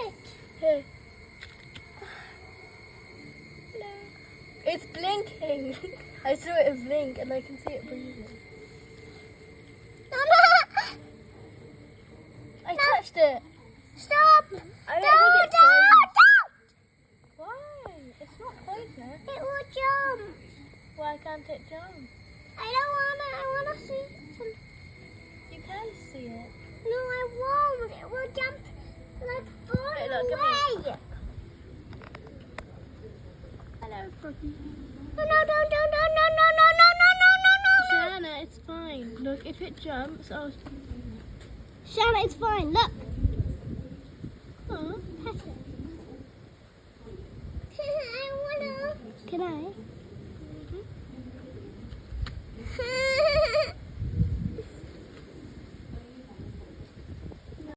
it? Here. No. It's blinking. I saw it blink and I can see it breathing. I touched it. Stop! I don't think it's poisonous. Why? It's not poisonous. It will jump. Why can't it jump? I don't want it. I want to see some. You can see it. No, I won't. It will jump like far Hey, look, come away. Hello, Froggy. No, no, no, no, no, no, no, no, no, no, no, no, no. Shanna, it's fine. Look, if it jumps, I'll... Shanna, it's fine. Look.